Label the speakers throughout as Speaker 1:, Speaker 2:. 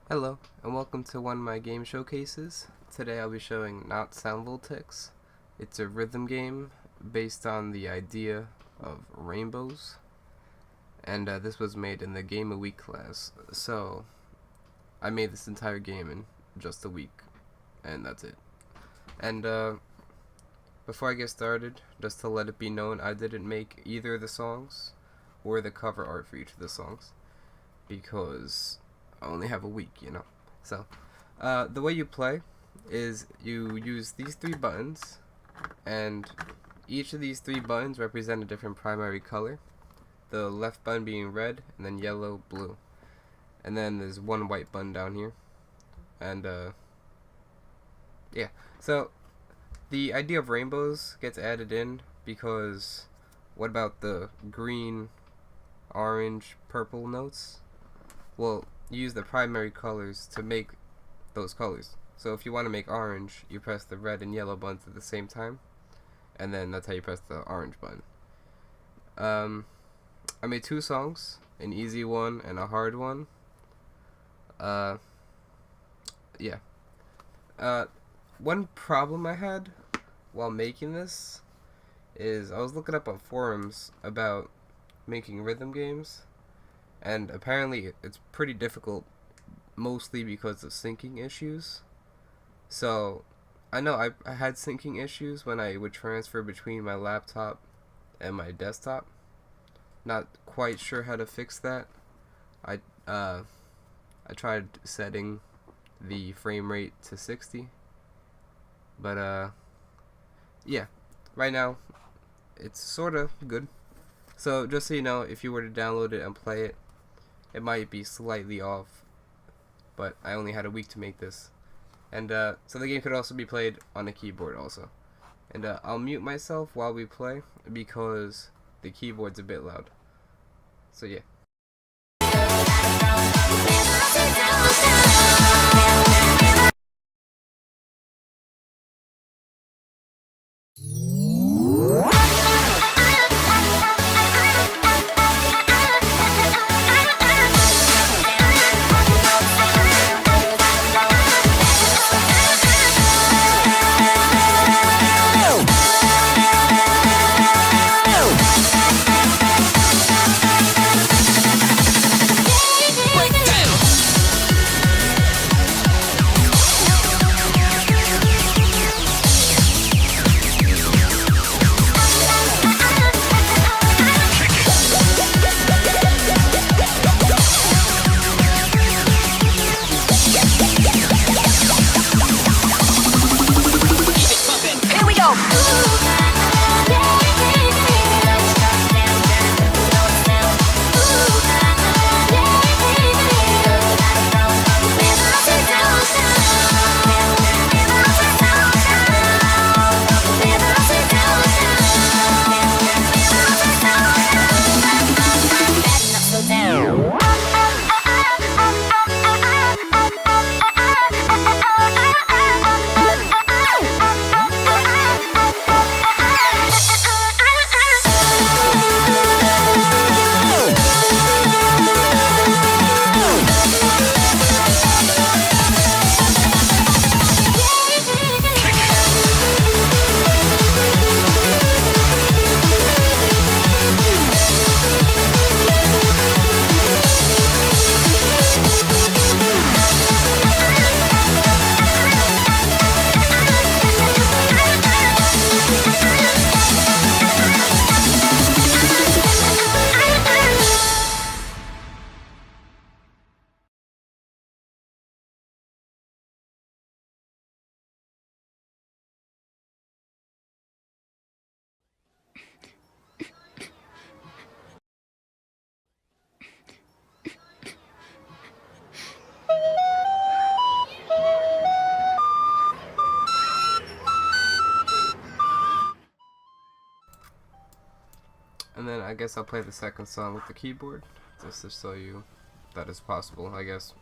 Speaker 1: Hello, and welcome to one of my game showcases. Today I'll be showing Not Sound Voltex. It's a rhythm game based on the idea of rainbows, and this was made in the Game a Week class. So I made this entire game in just a week, and that's it. And before I get started, just to let it be known, I didn't make either of the songs or the cover art for each of the songs because I only have a week, you know. So, the way you play is you use these three buttons, and each of these three buttons represent a different primary color. The left button being red, and then yellow, blue. And then there's one white button down here. And, yeah. So, the idea of rainbows gets added in because what about the green, orange, purple notes? Well, you use the primary colors to make those colors. So if you want to make orange, you press the red and yellow buttons at the same time, and then that's how you press the orange button. I made two songs, an easy one and a hard one. Yeah. One problem I had while making this is I was looking up on forums about making rhythm games, and apparently it's pretty difficult, mostly because of syncing issues. So I know I had syncing issues when I would transfer between my laptop and my desktop. Not quite sure how to fix that. I tried setting the frame rate to 60, but yeah, right now it's sorta good. So just so you know, if you were to download it and play it, it might be slightly off, but I only had a week to make this. And so the game could also be played on a keyboard also. And I'll mute myself while we play because the keyboard's a bit loud. So yeah. And then I guess I'll play the second song with the keyboard, just to show you that it's possible, I guess.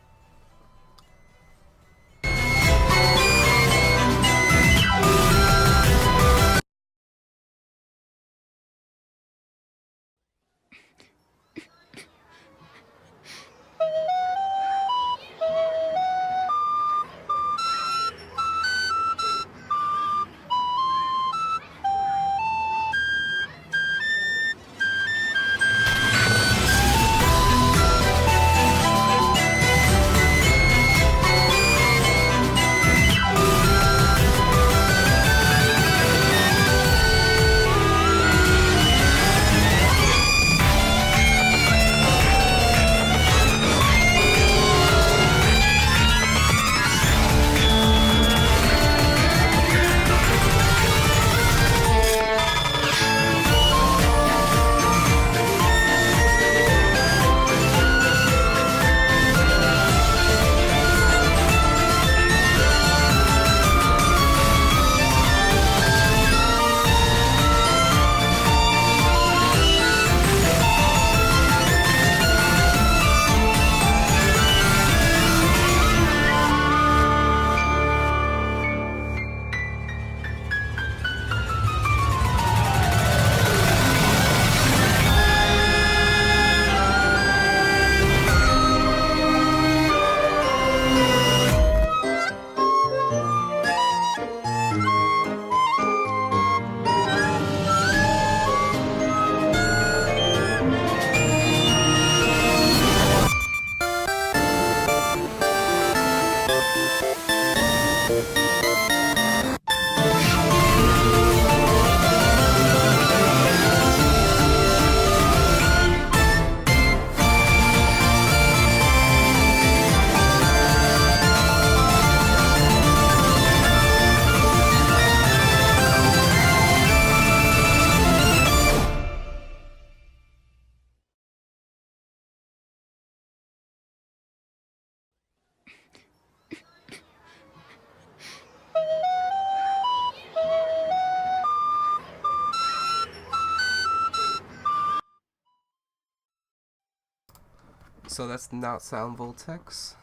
Speaker 1: So that's not sound Voltex.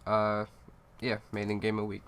Speaker 1: Yeah, made in game a week.